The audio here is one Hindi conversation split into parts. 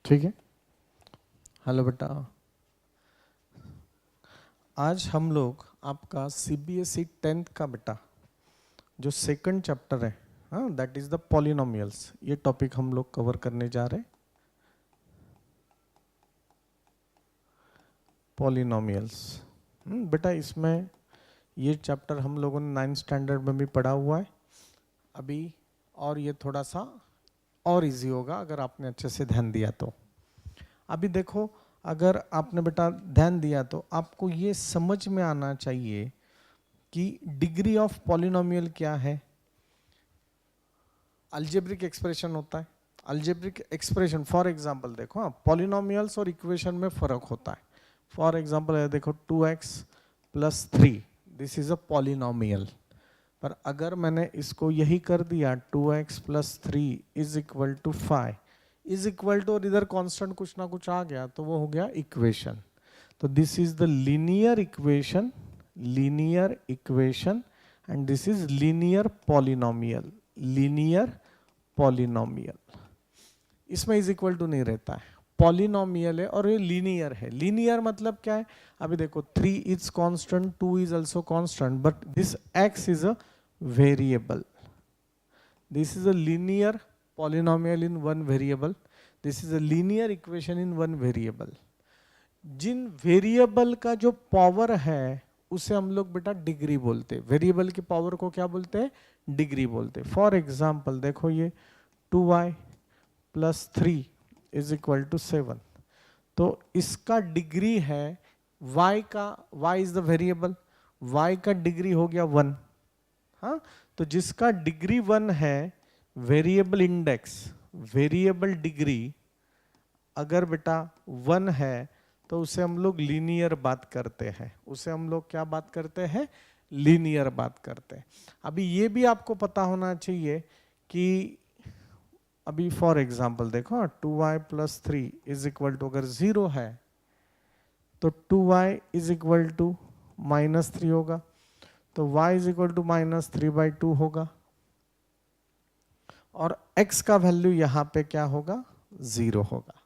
ठीक है। हेलो बेटा, आज हम लोग आपका सीबीएसई 10th का बेटा जो सेकंड चैप्टर है, हाँ, दैट इज द पॉलिनोमियल्स, ये टॉपिक हम लोग कवर करने जा रहे हैं। पॉलिनोमियल्स बेटा, इसमें ये चैप्टर हम लोगों ने 9th स्टैंडर्ड में भी पढ़ा हुआ है अभी, और ये थोड़ा सा और इजी होगा अगर आपने अच्छे से ध्यान दिया तो। अभी देखो, अगर आपने बेटा ध्यान दिया तो आपको ये समझ में आना चाहिए कि डिग्री ऑफ पॉलिनोमियल क्या है। अलजेब्रिक एक्सप्रेशन होता है। अलजेब्रिक एक्सप्रेशन फॉर एग्जांपल देखो, हाँ, पॉलिनोमियल्स और इक्वेशन में फर्क होता है। फॉर एग्जांपल है देखो 2x + 3, this is a polynomial. पर अगर मैंने इसको यही कर दिया 2x + 3 = 5 इज इक्वल टू, और इधर कांस्टेंट कुछ ना कुछ आ गया तो वो हो गया इक्वेशन। तो this is the linear equation, linear equation, and this is linear polynomial, linear polynomial. इसमें इज इक्वल टू नहीं रहता है, पॉलिनोमियल है और ये लीनियर है। लीनियर मतलब क्या है? अभी देखो 3 is constant, 2 is also constant, but this x is a variable. This is a linear polynomial in one variable, this is a linear equation in one variable. जिन वेरिएबल का जो पावर है उसे हम लोग बेटा डिग्री बोलते हैं। वेरिएबल की पावर को क्या बोलते हैं? डिग्री बोलते हैं। फॉर एग्जांपल देखो, ये 2y + 3 = 7, तो इसका डिग्री है y का, y is the variable, y का डिग्री हो गया 1। हाँ, तो जिसका डिग्री 1 है, वेरिएबल इंडेक्स, वेरिएबल डिग्री अगर बेटा 1 है तो उसे हम लोग लीनियर बात करते हैं। उसे हम लोग क्या बात करते हैं? लीनियर बात करते हैं। अभी ये भी आपको पता होना चाहिए कि अभी फॉर एग्जांपल देखो, 2y + 3 = अगर 0 है तो 2y = -3 होगा, तो y = -3/2 होगा, और x का वैल्यू यहां पे क्या होगा? 0 होगा।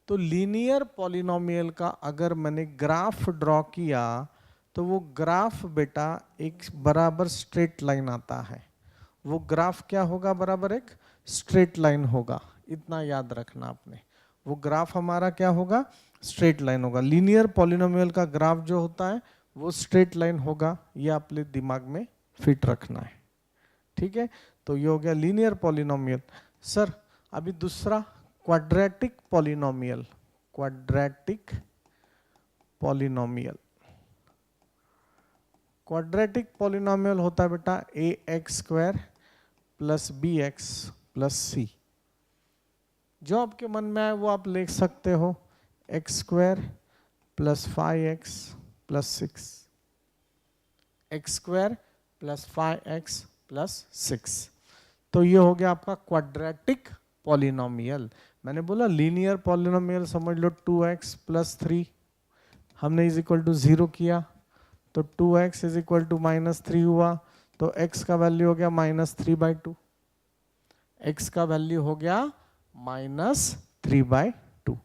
तो लीनियर पॉलिनोमियल का अगर मैंने ग्राफ ड्रॉ किया तो वो ग्राफ बेटा एक बराबर स्ट्रेट लाइन आता है। वो ग्राफ क्या होगा? बराबर एक स्ट्रेट लाइन होगा। इतना याद रखना आपने, वो ग्राफ हमारा क्या होगा? स्ट्रेट लाइन होगा। लीनियर पॉलिनोमियल का ग्राफ जो होता है वो स्ट्रेट लाइन होगा, ये अपने दिमाग में फिट रखना है। ठीक है, तो ये हो गया लीनियर पॉलिनोमियल। सर अभी दूसरा quadratic polynomial, quadratic polynomial. Quadratic polynomial होता है बेटा ax² + bx + c। जो आपके मन में आए वो आप लिख सकते हो, x² + 5x + 6, x² + 5x + 6। तो ये हो गया आपका क्वाड्रेटिक पॉलिनोमियल। मैंने बोला लीनियर पॉलिनोमियल समझ लो, 2x + 3 हमने = 0 किया तो 2x = -3 हुआ, तो x का वैल्यू हो गया -3/2, x का वैल्यू हो गया -3/2।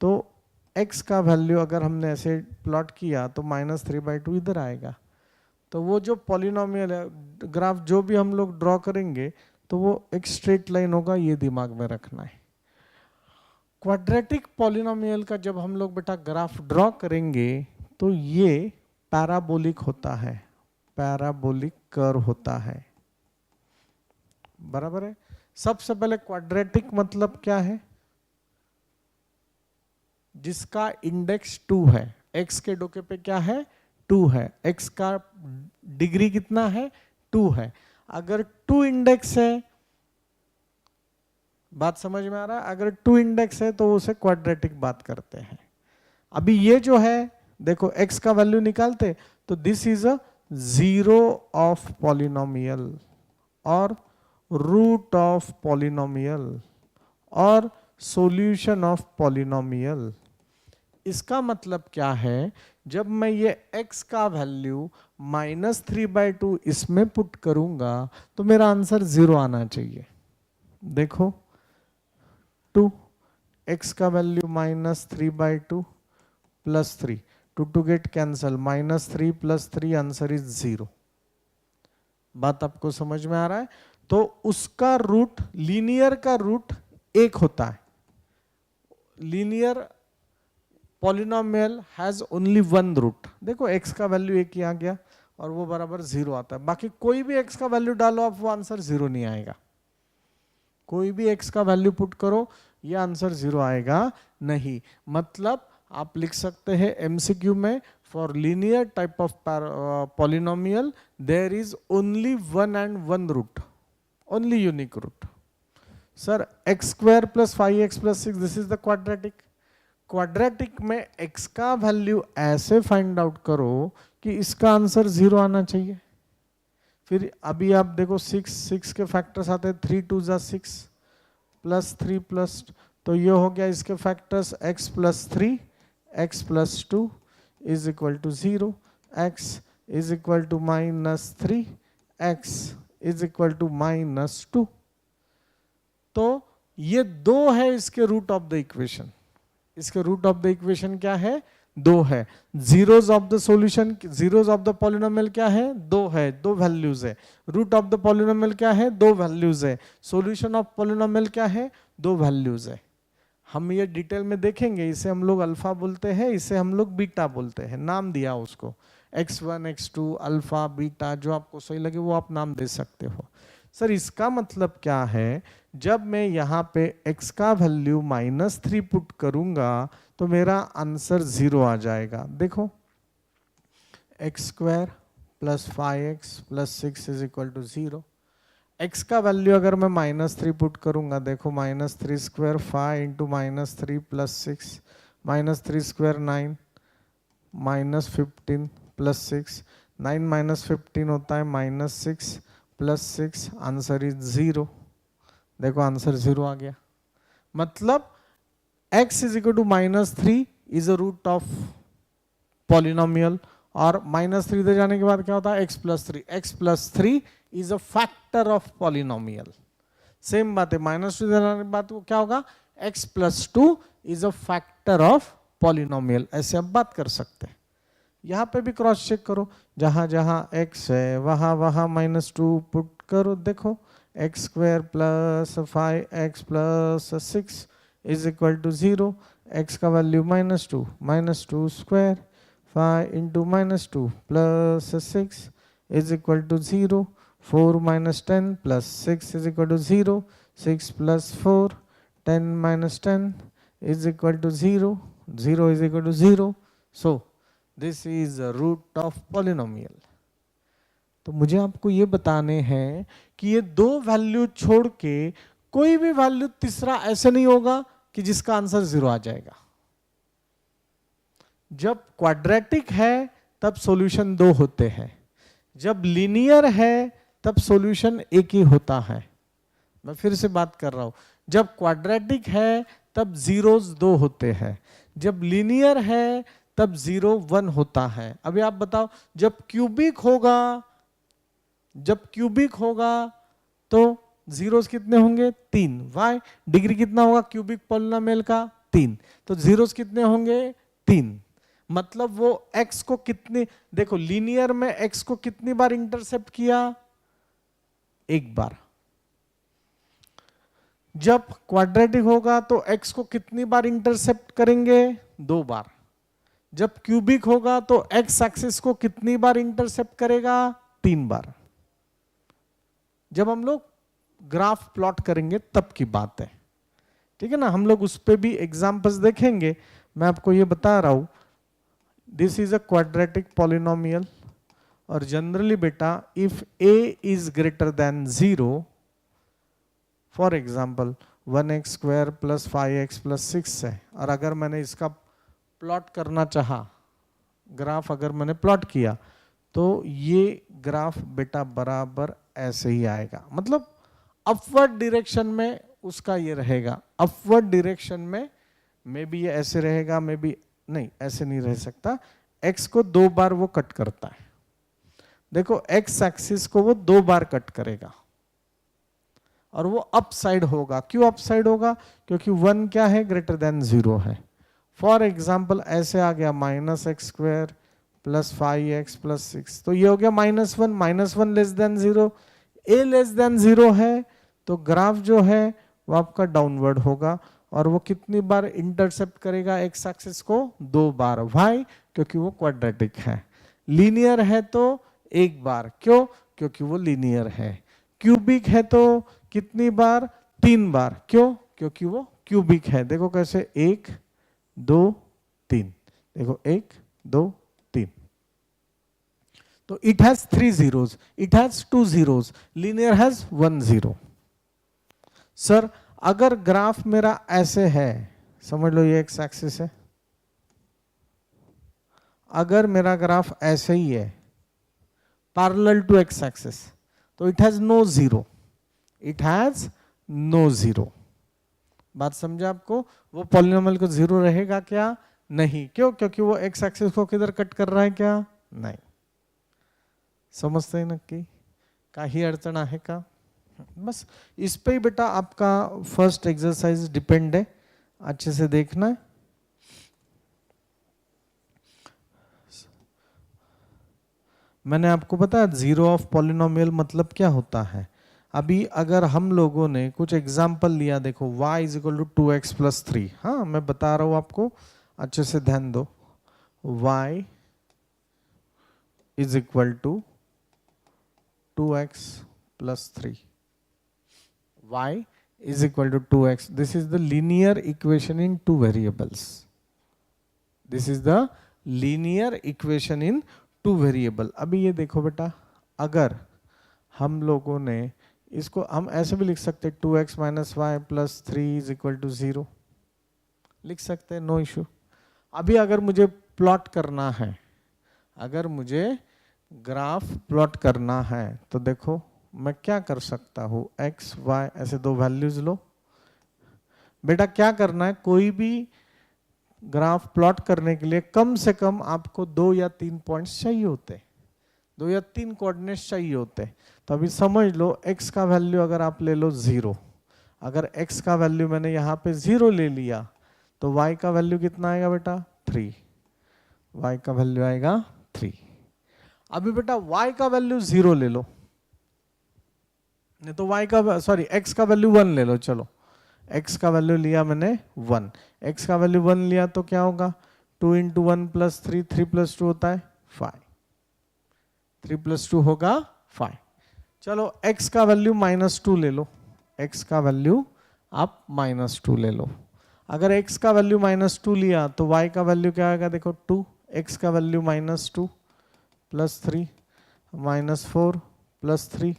तो x का वैल्यू अगर हमने ऐसे प्लॉट किया तो -3/2 इधर आएगा। तो वो जो पॉलिनोमियल है, ग्राफ जो भी हम लोग ड्रॉ करेंगे तो वो एक स्ट्रेट लाइन होगा, ये दिमाग में रखना है। क्वाड्रेटिक पॉलिनोमियल का जब हम लोग बेटा ग्राफ ड्रॉ करेंगे तो ये पैराबोलिक होता है, पैराबोलिक कर्व होता है। बराबर है। सबसे पहले क्वाड्रेटिक मतलब क्या है? जिसका इंडेक्स 2 है, x के डोके पे क्या है? 2 है, x का डिग्री कितना है? 2 है। अगर 2 इंडेक्स है, बात समझ में आ रहा है? अगर 2 इंडेक्स है तो उसे क्वाड्रेटिक बात करते हैं। अभी ये जो है देखो, x का वैल्यू निकालते तो this is a 0 of polynomial और रूट ऑफ पॉलिनोमियल और सॉल्यूशन ऑफ पॉलिनोमियल। इसका मतलब क्या है? जब मैं ये x का वैल्यू -3/2 इसमें पुट करूंगा तो मेरा आंसर 0 आना चाहिए। देखो 2, x का value -3/2 +3, 2 get cancel, -3 + 3 answer is 0। बात आपको समझ में आ रहा है? तो उसका रूट, लीनियर का रूट 1 होता है। Linear polynomial has only 1 root. देखो x का वैल्यू 1 ही आ गया और वो बराबर 0 आता है। बाकी कोई भी x का वैल्यू डालो आप, वो आंसर 0 नहीं आएगा। कोई भी x का वैल्यू पुट करो, ये आंसर 0 आएगा नहीं। मतलब आप लिख सकते हैं MCQ में, for linear type of polynomial there is only 1 and 1 root, only unique root. Sir x² + 5x + 6 this is the quadratic. Quadratic में x का वैल्यू ऐसे फाइंड आउट करो कि इसका आंसर 0 आना चाहिए। फिर अभी आप देखो 6 के फैक्टर्स आते हैं, 3 2 = 6 +3 +, तो ये हो गया इसके factors x + 3 x + 2 = 0, x = -3 x = -2। तो ये 2 है इसके रूट ऑफ द इक्वेशन। इसके रूट ऑफ द इक्वेशन क्या है? 2 है। Zeros of the solution, zeros of the polynomial क्या है? 2 है, 2 वैल्यूज है। रूट ऑफ द पॉलिनोमियल क्या है? 2 वैल्यूज है। सॉल्यूशन ऑफ पॉलिनोमियल क्या है? 2 वैल्यूज है। हम ये डिटेल में देखेंगे। इसे हम लोग अल्फा बोलते हैं, इसे हम लोग बीटा बोलते हैं, नाम दिया उसको, x1 x2 अल्फा बीटा, जो आपको सही लगे वो आप नाम दे सकते हो। सर इसका मतलब क्या है? जब मैं यहाँ पे x का वैल्यू -3 पुट करूंगा तो मेरा आंसर 0 आ जाएगा। देखो x² + 5x + 6 = 0। x का वैल्यू अगर मैं -3 पुट करूंगा, देखो -3² 5 × -3 + 6, -3² 9, -15 + 6, 9 - 15 होता है -6 + 6, आंसर इज 0। देखो आंसर 0 आ गया। मतलब x = -3 is a root of polynomial, और -3 इधर जाने के बाद क्या होता है? x + 3, x + 3 is a factor of polynomial. Same बात है, -2 इधर जाने के बाद क्या होगा? x + 2 is a factor of polynomial. ऐसे आप बात कर सकते हैं। यहाँ पे भी क्रॉस चेक करो, जहां जहां x है वहां वहां -2 पुट करो। देखो x² + 5x + 6 = 0, x का value -2, -2² 5 × -2 + 6 = 0, 4 - 10 + 6 = 0, 6 + 4 10 - 10 = 0, 0 = 0। So this is a root of polynomial. तो मुझे आपको ये बताने हैं कि ये 2 वैल्यू छोड़ के कोई भी वैल्यू तीसरा ऐसे नहीं होगा कि जिसका आंसर 0 आ जाएगा। जब क्वाड्रेटिक है तब सॉल्यूशन 2 होते हैं, जब लीनियर है तब सॉल्यूशन 1 ही होता है। मैं फिर से बात कर रहा हूं, जब क्वाड्रेटिक है तब जीरोस 2 होते हैं, जब लीनियर है तब 0 1 होता है। अभी आप बताओ, जब क्यूबिक होगा तो जीरोस कितने होंगे? 3। वाई? डिग्री कितना होगा क्यूबिक पॉलिनोमियल का? 3। तो जीरोस कितने होंगे? 3। मतलब वो x को कितने, देखो लीनियर में x को कितनी बार इंटरसेप्ट किया? 1 बार। जब क्वाड्रेटिक होगा तो x को कितनी बार इंटरसेप्ट करेंगे? 2 बार। जब क्यूबिक होगा तो x एक्सिस को कितनी बार इंटरसेप्ट करेगा? 3 बार। जब हम लोग ग्राफ प्लॉट करेंगे तब की बात है, ठीक है ना? हम लोग उस पे भी एग्जांपल्स देखेंगे। मैं आपको ये बता रहा हूं, this is a quadratic polynomial, और जनरली बेटा if a is greater than 0, for example 1x² + 5x + 6 है, और अगर मैंने इसका प्लॉट करना चाहा, ग्राफ अगर मैंने प्लॉट किया, तो ये ग्राफ बेटा बराबर ऐसे ही आएगा। मतलब अपवर्ड डायरेक्शन में उसका ये रहेगा, अपवर्ड डायरेक्शन में मे बी ये ऐसे रहेगा, मे बी नहीं, ऐसे नहीं रह सकता। x को 2 बार वो कट करता है। देखो x एक्सिस को वो 2 बार कट करेगा, और वो अप साइड होगा। क्यों अप साइड होगा? क्योंकि 1 क्या है? ग्रेटर देन 0 है। फॉर एग्जाम्पल ऐसे आ गया -x² + 5x + 6, तो ये हो गया -1, -1 less than 0, a less than 0 है तो ग्राफ जो है वो आपका डाउनवर्ड होगा। और वो कितनी बार इंटरसेप्ट करेगा एक्स एक्सिस को? 2 बार। व्हाई? क्योंकि वो क्वाड्रेटिक है। लीनियर है तो 1 बार। क्यों? क्योंकि वो लीनियर है। क्यूबिक है तो कितनी बार? 3 बार। क्यों? क्योंकि वो क्यूबिक है। देखो कैसे, 1 2 3, देखो 1 2 3। तो it has 3 zeros, it has 2 zeros, linear has 1 zero। Sir अगर ग्राफ मेरा ऐसे है, समझ लो ये एक्स एक्सिस है, अगर मेरा ग्राफ ऐसे ही है पैरेलल टू एक्स एक्सिस, तो it has no zero, it has no zero. बात समझा आपको? वो पॉलिनोमियल को जीरो रहेगा क्या? नहीं। क्यों? क्योंकि वो एक्स एक्सिस को किधर कट कर रहा है क्या? नाही। समजतंय नक्की? काही अडचण आहे का? बस इस पे ही बेटा आपका फर्स्ट एक्सरसाइज डिपेंड है, अच्छे से देखना है। मैंने आपको बताया जीरो ऑफ पॉलिनोमियल मतलब क्या होता है। अभी अगर हम लोगों ने कुछ एग्जाम्पल लिया, देखो y = 2x + 3, हाँ मैं बता रहा हूं आपको, अच्छे से ध्यान दो। y = 2x + 3, y = 2x, this is the linear equation in two variables, this is the linear equation in two variable. अभी ये देखो बेटा, अगर हम लोगों ने इसको, हम ऐसे भी लिख सकते 2x - y + 3 = 0, लिख सकते हैं, नो इशू। अभी अगर मुझे प्लॉट करना है, अगर मुझे ग्राफ प्लॉट करना है, तो देखो मैं क्या कर सकता हूँ, x y ऐसे दो वैल्यूज लो। बेटा क्या करना है, कोई भी ग्राफ प्लॉट करने के लिए कम से कम आपको 2 या 3 पॉइंट्स चाहिए होते, 2 या 3 कोऑर्डिनेट्स चाहिए होते। तो अभी समझ लो x का वैल्यू अगर आप ले लो 0, अगर x का वैल्यू मैंने यहाँ पे 0 ले लिया, तो y का वैल्यू कितना आएगा बेटा? 3, y का वैल्यू आएगा 3। अभी बेटा y का वैल्यू 0 ले लो, नहीं तो y का, सॉरी x का वैल्यू 1 ले लो। चलो x का वैल्यू लिया मैंने 1, x का वैल्यू 1 लिया तो क्या होगा? 2 × 1 + 3, 3 + 2 होता है 5, 3 + 2 होगा 5। चलो x का वैल्यू -2 ले लो, x का वैल्यू आप -2 ले लो। अगर x का वैल्यू -2 लिया तो y का वैल्यू क्या आएगा? देखो 2, x का वैल्यू -2 + 3 -4 + 3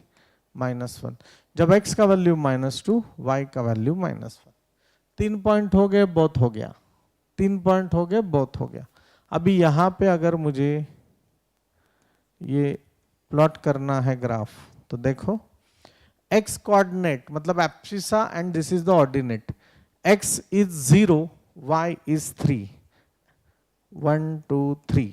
-1। जब x का वैल्यू -2, y का वैल्यू -1। 3 पॉइंट हो गए, बहुत हो गया, 3 पॉइंट हो गए, बहुत हो गया। अभी यहाँ पे अगर मुझे ये प्लॉट करना है ग्राफ, तो देखो x कोऑर्डिनेट मतलब abscissa and this is the ordinate, x is 0, y is 3, 1 2 3,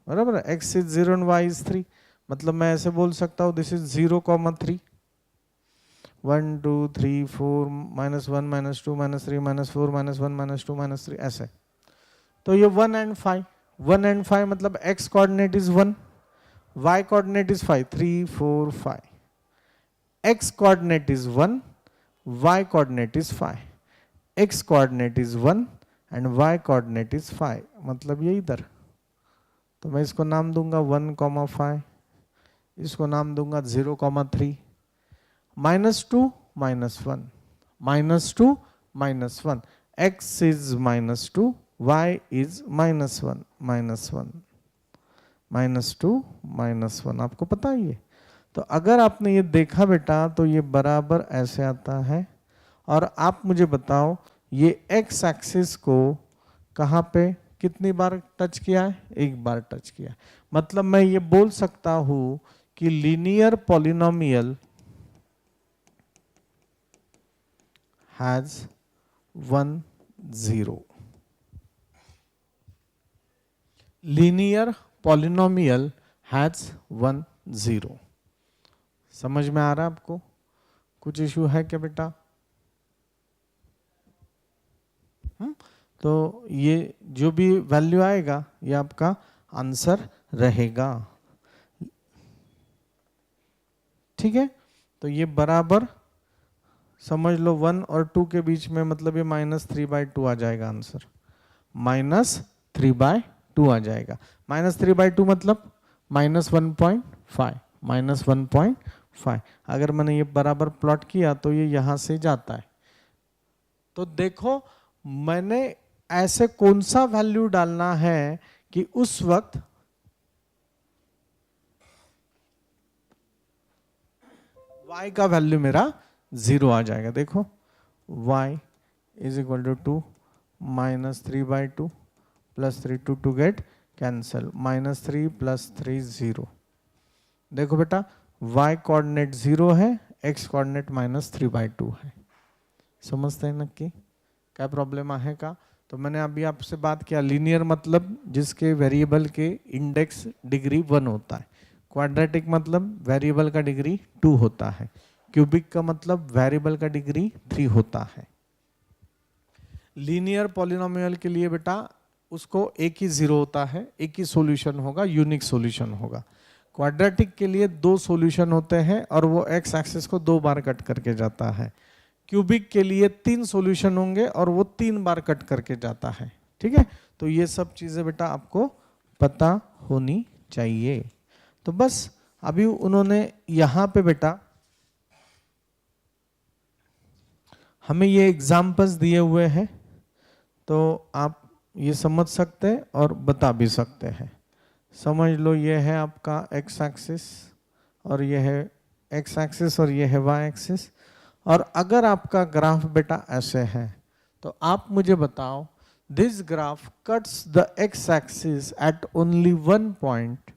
बराबर है। x is 0 and y is 3, मतलब मैं ऐसे बोल सकता हूँ दिस इज 0, 3, 1 2 3 4 -1 -2 -3 -4 -1 -2 -3 ऐसे। तो ये 1 and 5, 1 and 5 मतलब x coordinate is 1, y coordinate is 5, 3 4 5, x coordinate is 1, y coordinate is 5, x coordinate is 1 and y coordinate is 5, मतलब ये इधर। तो मैं इसको नाम दूंगा 1,5, इसको नाम दूंगा 0,3, -2 -1, -2 -1, x is -2, y is -1 -1, -2 -1, आपको पता है ये। तो अगर आपने ये देखा बेटा, तो ये बराबर ऐसे आता है। और आप मुझे बताओ ये x एक्सिस को कहाँ पे कितनी बार टच किया है? 1 बार टच किया। मतलब मैं ये बोल सकता हूँ कि linear polynomial has 1 0, linear polynomial has 1 0। समझ में आ रहा है आपको? कुछ इशू है क्या बेटा? तो ये जो भी वैल्यू आएगा ये आपका आंसर रहेगा, ठीक है। तो ये बराबर समझ लो 1 और 2 के बीच में, मतलब ये -3/2 आ जाएगा आंसर, -3/2 आ जाएगा। -3/2 मतलब -1.5, -1.5। अगर मैंने ये बराबर प्लॉट किया तो ये यहां से जाता है। तो देखो मैंने ऐसे कौन सा वैल्यू डालना है कि उस वक्त y का वैल्यू मेरा 0 आ जाएगा। देखो y is equal to -3/2 +3, 2 get cancel, -3 + 3 0। देखो बेटा y कोऑर्डिनेट 0 है, x कोऑर्डिनेट -3/2 है। समझते हैं नक्की क्या प्रॉब्लम है का? तो मैंने अभी आपसे बात किया लीनियर मतलब जिसके वेरिएबल के इंडेक्स डिग्री 1 होता है, क्वाड्रेटिक मतलब वेरिएबल का डिग्री 2 होता है, क्यूबिक का मतलब वेरिएबल का डिग्री 3 होता है। लीनियर पॉलिनोमियल के लिए बेटा उसको एक ही 0 होता है, एक ही सॉल्यूशन होगा, यूनिक सॉल्यूशन होगा। क्वाड्रेटिक के लिए 2 सॉल्यूशन होते हैं और वो एक्स एक्सिस को 2 बार कट करके जाता है। क्यूबिक के लिए 3 सॉल्यूशन होंगे और वो 3 बार कट करके जाता है, ठीक है। तो ये सब चीजें बेटा आपको पता होनी चाहिए। तो बस अभी उन्होंने यहां पे बेटा हमें ये एग्जाम्पल्स दिए हुए हैं, तो आप ये समझ सकते हैं और बता भी सकते हैं। समझ लो ये है आपका एक्स एक्सिस और ये है एक्स एक्सिस और ये है वाई एक्सिस। और अगर आपका ग्राफ बेटा ऐसे है तो आप मुझे बताओ this graph cuts the x axis at only 1 point,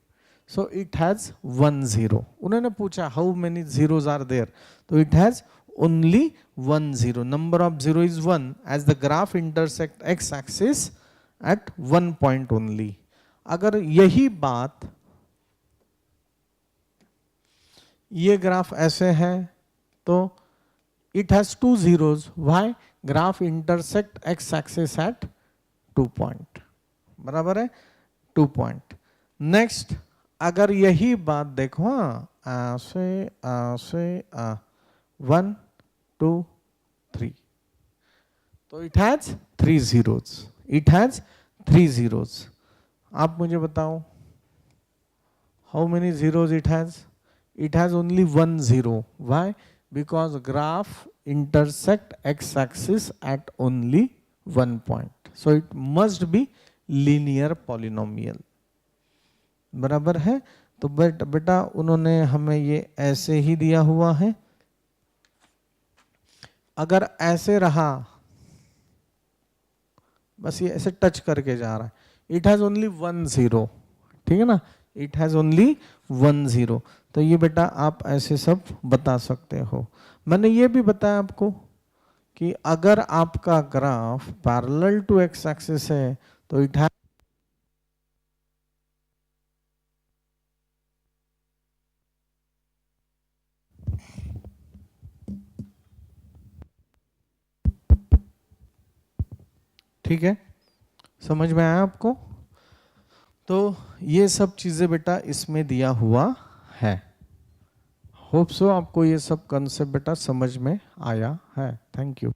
so it has 1 0। उन्होंने पूछा how many zeros are there, तो it has only 1 0, number of 0 is 1 as the graph intersect x axis at 1 point only। अगर यही बात ये ग्राफ ऐसे है तो it has 2 zeros, why? graph intersect x axis at 2 point, बराबर है 2 point। नेक्स्ट अगर यही बात देखो ऐसे ऐसे 1 2 3, तो it has 3 zeros, it has 3 zeros। आप मुझे बताओ how many zeros it has? It has only 1 0, why? Because graph intersect x axis at only 1 point, so it must be linear polynomial, बराबर है। तो बेटा उन्होंने हमें ये ऐसे ही दिया हुआ है। अगर ऐसे रहा, बस ये ऐसे टच करके जा रहा है, इट हैज ओनली 1 0, ठीक है ना, इट हैज ओनली 1 0। तो ये बेटा आप ऐसे सब बता सकते हो। मैंने ये भी बताया आपको कि अगर आपका graph parallel to x axis है तो इट हैज ठीक है, समझ में आया आपको? तो ये सब चीजें बेटा इसमें दिया हुआ है। होप सो आपको ये सब कंसेप्ट बेटा समझ में आया है। Thank you.